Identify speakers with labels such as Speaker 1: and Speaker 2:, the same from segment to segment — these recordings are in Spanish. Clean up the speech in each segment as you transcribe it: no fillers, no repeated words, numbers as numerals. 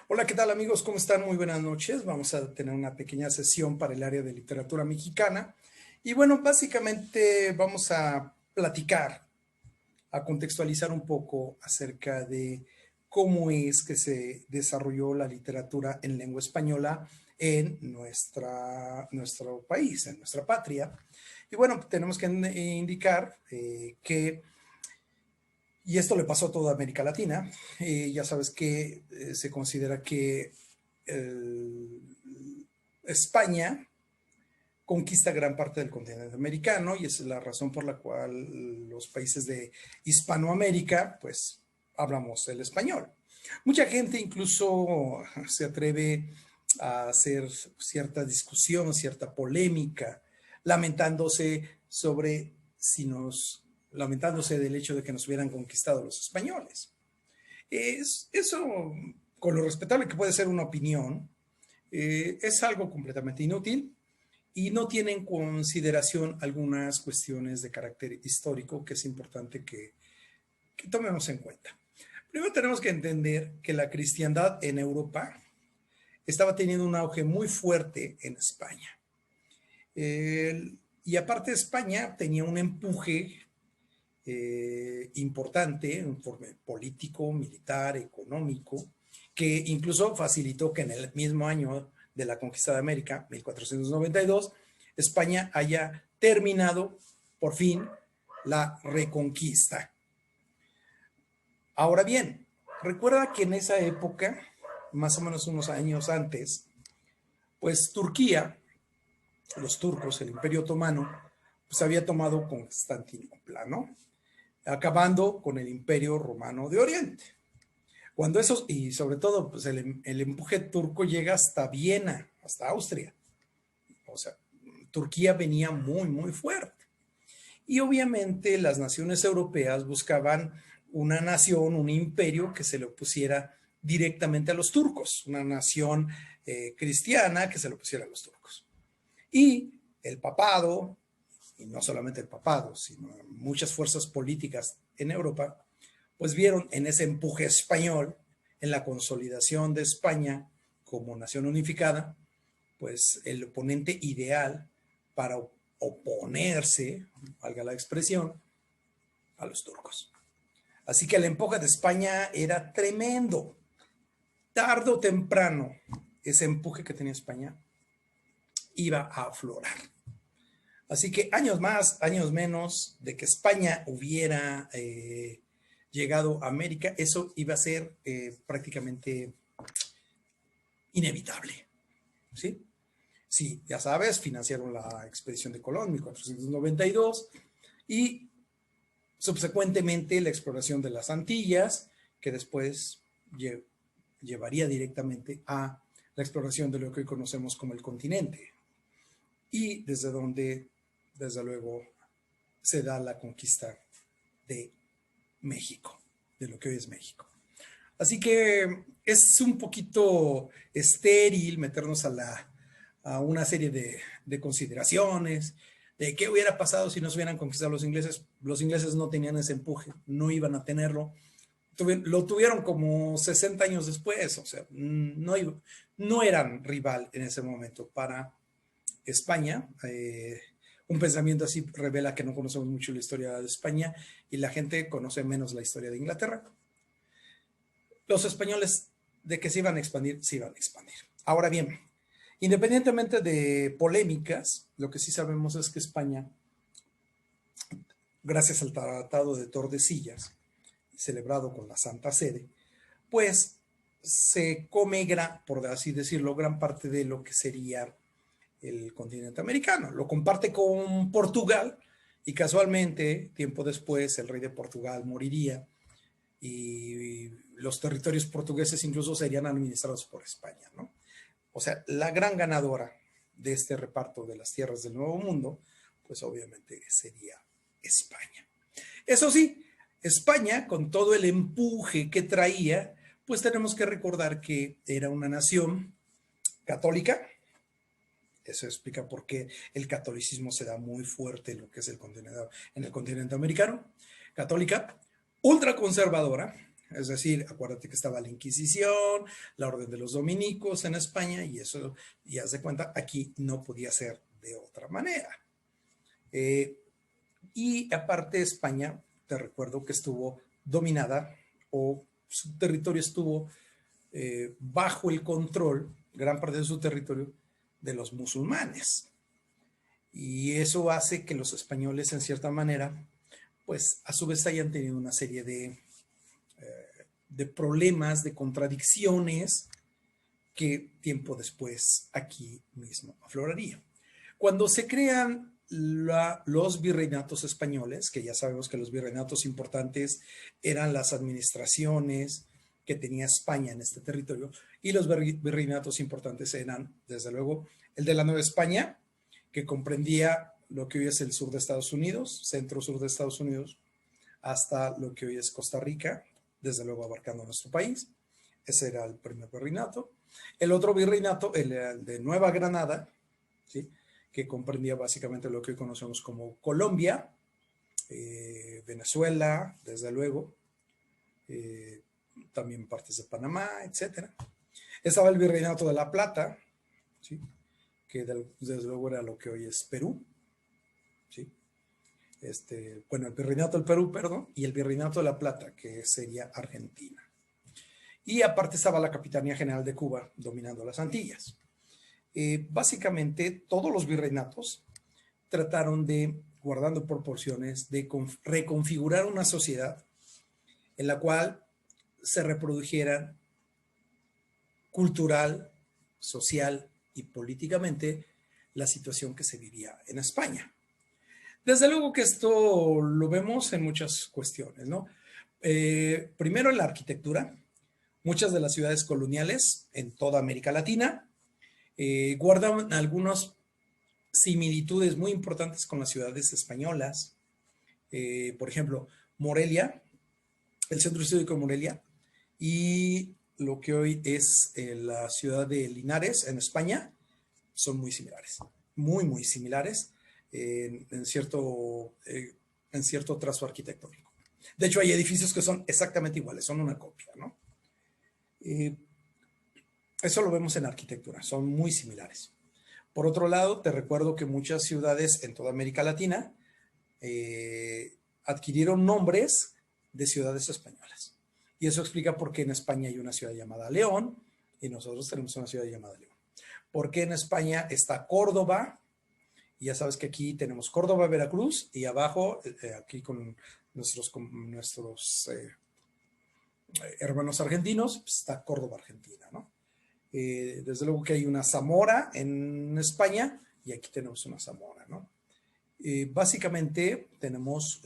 Speaker 1: Hola, ¿qué tal amigos? ¿Cómo están? Muy buenas noches. Vamos a tener una pequeña sesión para el área de literatura mexicana. Y bueno, básicamente vamos a platicar, a contextualizar un poco acerca de cómo es que se desarrolló la literatura en lengua española en nuestro país, en nuestra patria. Y bueno, tenemos que indicar que y esto le pasó a toda América Latina. Ya sabes que se considera que España conquista gran parte del continente americano y esa es la razón por la cual los países de Hispanoamérica, pues, hablamos el español. Mucha gente incluso se atreve a hacer cierta discusión, cierta polémica, lamentándose sobre si nos, lamentándose del hecho de que nos hubieran conquistado los españoles. Eso, con lo respetable que puede ser una opinión, es algo completamente inútil y no tiene en consideración algunas cuestiones de carácter histórico que es importante que tomemos en cuenta. Primero tenemos que entender que la cristiandad en Europa estaba teniendo un auge muy fuerte en España. Y aparte España tenía un empuje importante, un informe político, militar, económico, que incluso facilitó que en el mismo año de la conquista de América, 1492, España haya terminado por fin la reconquista. Ahora bien, recuerda que en esa época, más o menos unos años antes, pues Turquía, los turcos, el Imperio Otomano, pues había tomado Constantinopla, ¿no? Acabando con el Imperio Romano de Oriente. Cuando eso, y sobre todo, pues el empuje turco llega hasta Viena, hasta Austria. O sea, Turquía venía muy, muy fuerte. Y obviamente las naciones europeas buscaban una nación, un imperio que se le opusiera directamente a los turcos, una nación cristiana que se le opusiera a los turcos. Y el papado, y no solamente el papado, sino muchas fuerzas políticas en Europa, pues vieron en ese empuje español, en la consolidación de España como nación unificada, pues el oponente ideal para oponerse, valga la expresión, a los turcos. Así que el empuje de España era tremendo. Tarde o temprano, ese empuje que tenía España iba a aflorar. Así que años más, años menos de que España hubiera llegado a América, eso iba a ser prácticamente inevitable. ¿Sí? Sí, ya sabes, financiaron la expedición de Colón en 1492 y subsecuentemente la exploración de las Antillas, que después llevaría directamente a la exploración de lo que hoy conocemos como el continente. Y desde donde, desde luego, se da la conquista de México, de lo que hoy es México. Así que es un poquito estéril meternos a una serie de consideraciones, de qué hubiera pasado si nos hubieran conquistado los ingleses. Los ingleses no tenían ese empuje, no iban a tenerlo. Lo tuvieron como 60 años después, o sea, no eran rival en ese momento para España. Un pensamiento así revela que no conocemos mucho la historia de España y la gente conoce menos la historia de Inglaterra. Los españoles de que se iban a expandir, se iban a expandir. Ahora bien, independientemente de polémicas, lo que sí sabemos es que España, gracias al Tratado de Tordesillas, celebrado con la Santa Sede, pues se come, por así decirlo, gran parte de lo que sería el continente americano. Lo comparte con Portugal y casualmente, tiempo después, el rey de Portugal moriría y los territorios portugueses incluso serían administrados por España, ¿no? O sea, la gran ganadora de este reparto de las tierras del Nuevo Mundo, pues obviamente sería España. Eso sí, España, con todo el empuje que traía, pues tenemos que recordar que era una nación católica. Eso explica por qué el catolicismo se da muy fuerte en lo que es en el continente americano. Católica, ultraconservadora, Es decir, acuérdate que estaba la Inquisición, la Orden de los Dominicos en España, y eso, ya se cuenta, aquí no podía ser de otra manera. Y aparte España, te recuerdo que estuvo dominada o su territorio estuvo bajo el control, gran parte de su territorio, de los musulmanes. Y eso hace que los españoles, en cierta manera, pues a su vez hayan tenido una serie de problemas, de contradicciones que tiempo después aquí mismo afloraría. Cuando se crean los virreinatos españoles, que ya sabemos que los virreinatos importantes eran las administraciones que tenía España en este territorio, y los virreinatos importantes eran, desde luego, el de la Nueva España, que comprendía lo que hoy es el sur de Estados Unidos, centro-sur de Estados Unidos, hasta lo que hoy es Costa Rica, desde luego abarcando nuestro país. Ese era el primer virreinato. El otro virreinato, el de Nueva Granada, ¿sí?, que comprendía básicamente lo que hoy conocemos como Colombia, Venezuela, desde luego, también partes de Panamá, etc. Estaba el virreinato de La Plata, ¿sí?, que desde luego era lo que hoy es Perú, ¿sí? Bueno, el virreinato del Perú, perdón, y el virreinato de La Plata, que sería Argentina. Y aparte estaba la Capitanía General de Cuba dominando las Antillas. Básicamente todos los virreinatos trataron de, guardando proporciones, de reconfigurar una sociedad en la cual se reprodujeran cultural, social y políticamente la situación que se vivía en España. Desde luego que esto lo vemos en muchas cuestiones, ¿no? Primero en la arquitectura. Muchas de las ciudades coloniales en toda América Latina guardan algunas similitudes muy importantes con las ciudades españolas. Por ejemplo, Morelia, el centro histórico de Morelia, y lo que hoy es la ciudad de Linares, en España, son muy similares, muy, muy similares en cierto trazo arquitectónico. De hecho, hay edificios que son exactamente iguales, son una copia, ¿no? Eso lo vemos en arquitectura, son muy similares. Por otro lado, te recuerdo que muchas ciudades en toda América Latina adquirieron nombres de ciudades españolas. Y eso explica por qué en España hay una ciudad llamada León y nosotros tenemos una ciudad llamada León. ¿Por qué en España está Córdoba? Y ya sabes que aquí tenemos Córdoba, Veracruz, y abajo, aquí con nuestros hermanos argentinos, pues está Córdoba, Argentina, ¿no? Desde luego que hay una Zamora en España y aquí tenemos una Zamora, ¿no? Básicamente tenemos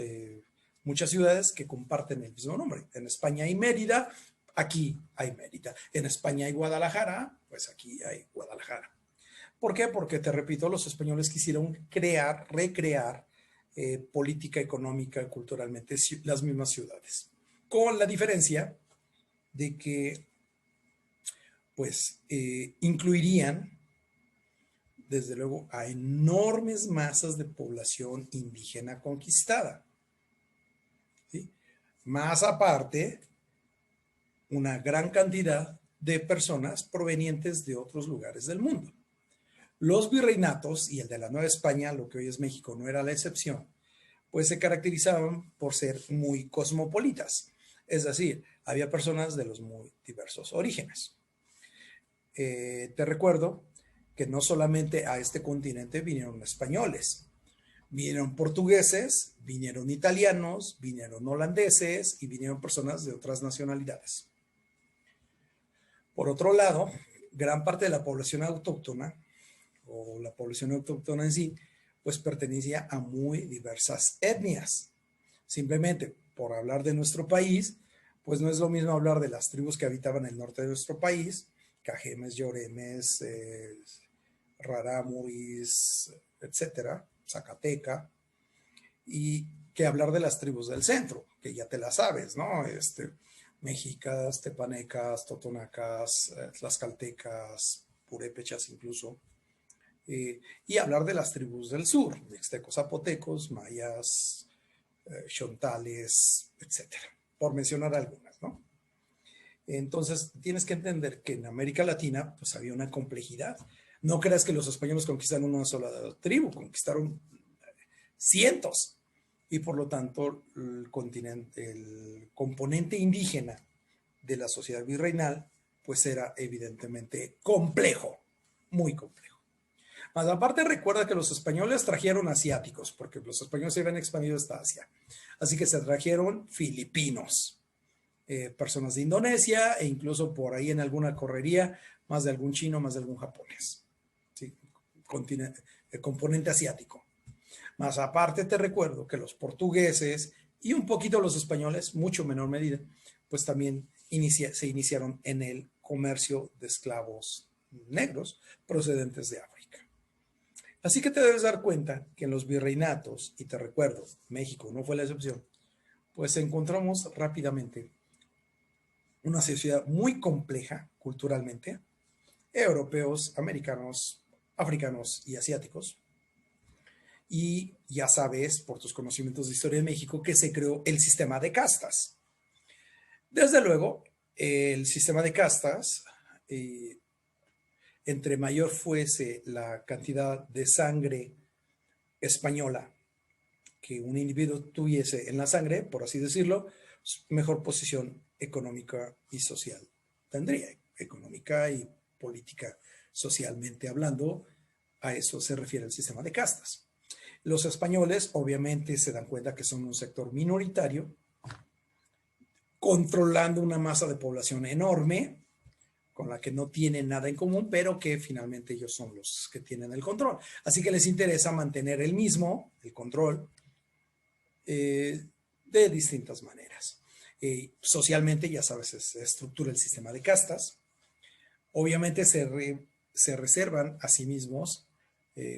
Speaker 1: muchas ciudades que comparten el mismo nombre. En España hay Mérida, aquí hay Mérida. En España hay Guadalajara, pues aquí hay Guadalajara. ¿Por qué? Porque, te repito, los españoles quisieron recrear política, económica, culturalmente, las mismas ciudades. Con la diferencia de que, pues, incluirían, desde luego, a enormes masas de población indígena conquistada, ¿sí? Más aparte, una gran cantidad de personas provenientes de otros lugares del mundo. Los virreinatos, y el de la Nueva España, lo que hoy es México, no era la excepción, pues se caracterizaban por ser muy cosmopolitas. Es decir, había personas de los muy diversos orígenes. Te recuerdo que no solamente a este continente vinieron españoles, vinieron portugueses, vinieron italianos, vinieron holandeses y vinieron personas de otras nacionalidades. Por otro lado, gran parte de la población autóctona, o la población autóctona en sí, pues pertenecía a muy diversas etnias. Simplemente por hablar de nuestro país, pues no es lo mismo hablar de las tribus que habitaban el norte de nuestro país, Cajemes, Lloremes, Rarámuris, etcétera, Zacateca, y que hablar de las tribus del centro, que ya te las sabes, ¿no? Mexicas, tepanecas, totonacas, tlaxcaltecas, purépechas incluso, y hablar de las tribus del sur, mixtecos, zapotecos, mayas, xontales, etcétera, por mencionar algunas, ¿no? Entonces, tienes que entender que en América Latina, pues había una complejidad. No creas que los españoles conquistaron una sola tribu, conquistaron cientos. Y por lo tanto, el componente indígena de la sociedad virreinal, pues era evidentemente complejo, muy complejo. Más aparte, recuerda que los españoles trajeron asiáticos, porque los españoles se habían expandido hasta Asia. Así que se trajeron filipinos, personas de Indonesia e incluso por ahí en alguna correría, más de algún chino, más de algún japonés. ¿Sí? Componente asiático. Más aparte te recuerdo que los portugueses y un poquito los españoles, mucho menor medida, pues también se iniciaron en el comercio de esclavos negros procedentes de África. Así que te debes dar cuenta que en los virreinatos, y te recuerdo, México no fue la excepción, pues encontramos rápidamente una sociedad muy compleja culturalmente, europeos, americanos, africanos y asiáticos. Y ya sabes, por tus conocimientos de historia de México, que se creó el sistema de castas. Desde luego, el sistema de castas, entre mayor fuese la cantidad de sangre española que un individuo tuviese en la sangre, por así decirlo, mejor posición económica y social tendría, económica y política socialmente hablando. A eso se refiere el sistema de castas. Los españoles obviamente se dan cuenta que son un sector minoritario, controlando una masa de población enorme, con la que no tienen nada en común, pero que finalmente ellos son los que tienen el control. Así que les interesa mantener el control, de distintas maneras. Socialmente, ya sabes, se estructura el sistema de castas. Obviamente se reservan a sí mismos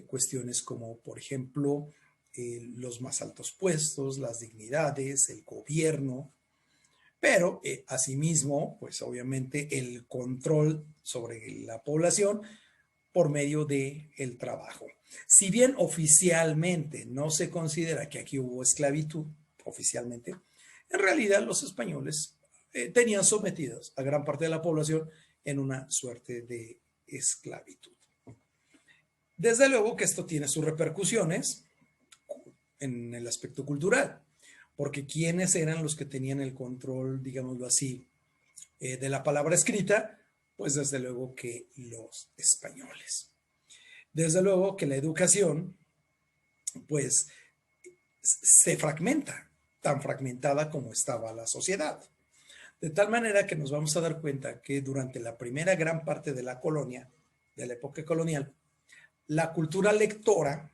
Speaker 1: cuestiones como, por ejemplo, los más altos puestos, las dignidades, el gobierno, pero asimismo, pues obviamente el control sobre la población por medio del trabajo. Si bien oficialmente no se considera que aquí hubo esclavitud, oficialmente, en realidad los españoles tenían sometidos a gran parte de la población en una suerte de esclavitud. Desde luego que esto tiene sus repercusiones en el aspecto cultural, porque ¿quiénes eran los que tenían el control, digámoslo así, de la palabra escrita? Pues desde luego que los españoles. Desde luego que la educación, pues, se fragmenta, tan fragmentada como estaba la sociedad. De tal manera que nos vamos a dar cuenta que durante la primera gran parte de la colonia, de la época colonial, la cultura lectora,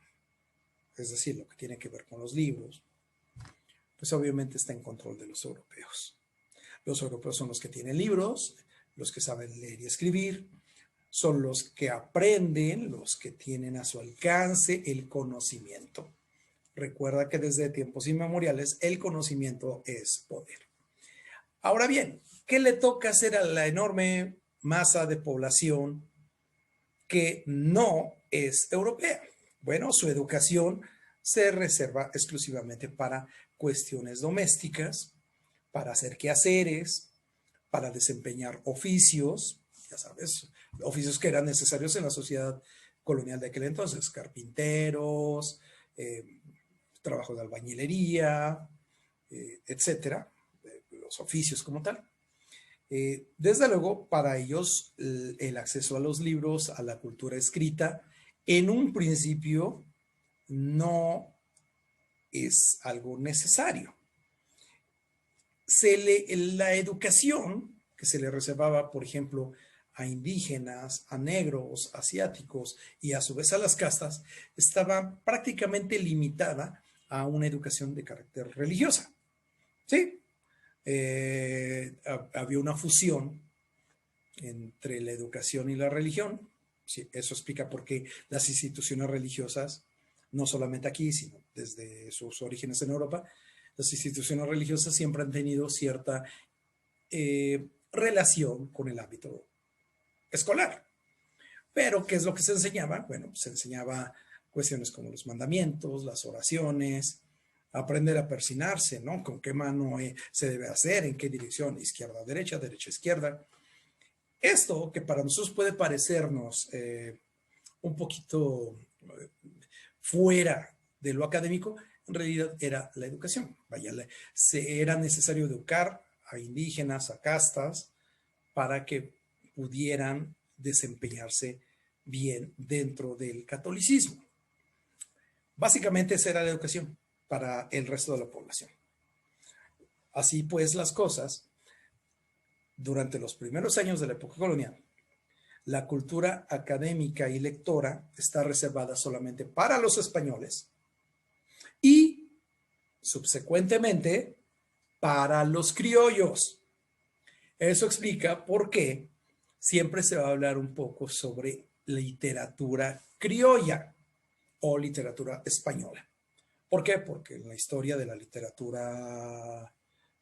Speaker 1: es decir, lo que tiene que ver con los libros, pues obviamente está en control de los europeos. Los europeos son los que tienen libros, los que saben leer y escribir, son los que aprenden, los que tienen a su alcance el conocimiento. Recuerda que desde tiempos inmemoriales el conocimiento es poder. Ahora bien, ¿qué le toca hacer a la enorme masa de población que no es europea? Bueno, su educación se reserva exclusivamente para cuestiones domésticas, para hacer quehaceres, para desempeñar oficios, ya sabes, oficios que eran necesarios en la sociedad colonial de aquel entonces, carpinteros, trabajo de albañilería, etcétera, los oficios como tal. Desde luego, para ellos, el acceso a los libros, a la cultura escrita, en un principio no es algo necesario. La educación que se le reservaba, por ejemplo, a indígenas, a negros, asiáticos y a su vez a las castas, estaba prácticamente limitada a una educación de carácter religiosa. ¿Sí? Había una fusión entre la educación y la religión. Sí, eso explica por qué las instituciones religiosas, no solamente aquí, sino desde sus orígenes en Europa, las instituciones religiosas siempre han tenido cierta relación con el ámbito escolar. Pero, ¿qué es lo que se enseñaba? Bueno, se enseñaba cuestiones como los mandamientos, las oraciones, aprender a persinarse, ¿no? Con qué mano se debe hacer, en qué dirección, izquierda, derecha, derecha, izquierda. Esto que para nosotros puede parecernos un poquito fuera de lo académico, en realidad era la educación. Vaya, era necesario educar a indígenas, a castas, para que pudieran desempeñarse bien dentro del catolicismo. Básicamente esa era la educación para el resto de la población. Así pues las cosas, durante los primeros años de la época colonial, la cultura académica y lectora está reservada solamente para los españoles y, subsecuentemente, para los criollos. Eso explica por qué siempre se va a hablar un poco sobre literatura criolla o literatura española. ¿Por qué? Porque en la historia de la literatura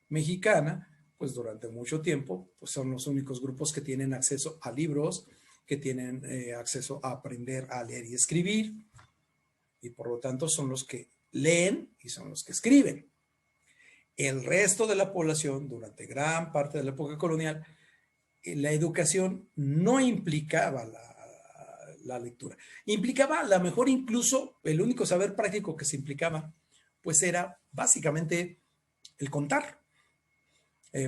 Speaker 1: mexicana, pues durante mucho tiempo, pues son los únicos grupos que tienen acceso a libros, que tienen acceso a aprender a leer y escribir, y por lo tanto son los que leen y son los que escriben. El resto de la población, durante gran parte de la época colonial, la educación no implicaba la lectura. Implicaba, a lo mejor incluso, el único saber práctico que se implicaba, pues era básicamente el contar.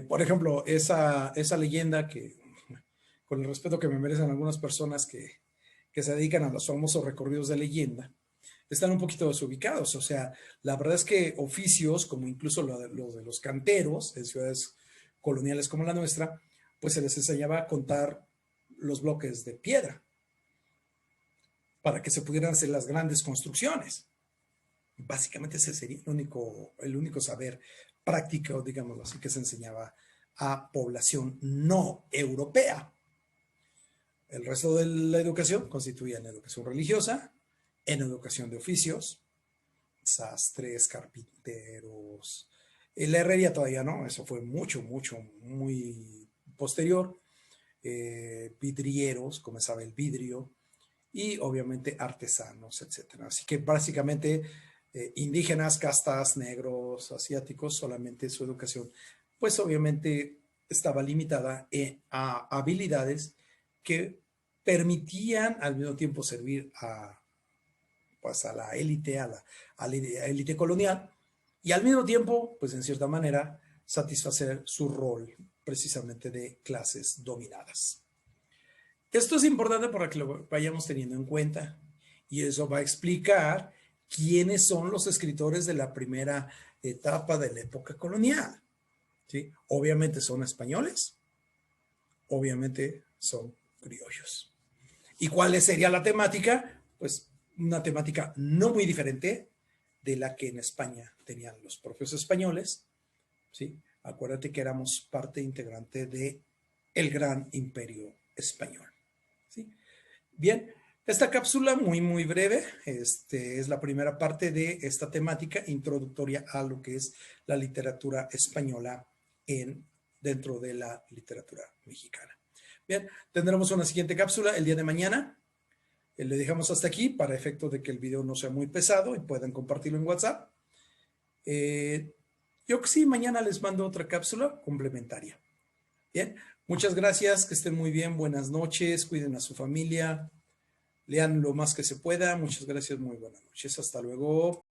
Speaker 1: Por ejemplo, esa leyenda que, con el respeto que me merecen algunas personas que se dedican a los famosos recorridos de leyenda, están un poquito desubicados. O sea, la verdad es que oficios, como incluso los de los canteros en ciudades coloniales como la nuestra, pues se les enseñaba a contar los bloques de piedra para que se pudieran hacer las grandes construcciones. Básicamente ese sería el único saber práctico, digámoslo así, que se enseñaba a población no europea. El resto de la educación constituía en educación religiosa, en educación de oficios, sastres, carpinteros. La herrería todavía no, eso fue muy posterior. Vidrieros, comenzaba el vidrio, y obviamente artesanos, etcétera. Así que básicamente indígenas, castas, negros, asiáticos, solamente su educación, pues obviamente estaba limitada a habilidades que permitían al mismo tiempo servir pues a la élite, a la élite colonial, y al mismo tiempo, pues en cierta manera, satisfacer su rol precisamente de clases dominadas. Esto es importante para que lo vayamos teniendo en cuenta, y eso va a explicar quiénes son los escritores de la primera etapa de la época colonial. ¿Sí? Obviamente son españoles, obviamente son criollos. ¿Y cuál sería la temática? Pues una temática no muy diferente de la que en España tenían los propios españoles. ¿Sí? Acuérdate que éramos parte integrante del gran imperio español. ¿Sí? Bien, esta cápsula muy breve, es la primera parte de esta temática introductoria a lo que es la literatura española dentro de la literatura mexicana. Bien, tendremos una siguiente cápsula el día de mañana. Le dejamos hasta aquí para efecto de que el video no sea muy pesado y puedan compartirlo en WhatsApp. Yo que sí, mañana les mando otra cápsula complementaria. Bien, muchas gracias, que estén muy bien, buenas noches, cuiden a su familia, lean lo más que se pueda. Muchas gracias, muy buenas noches, hasta luego.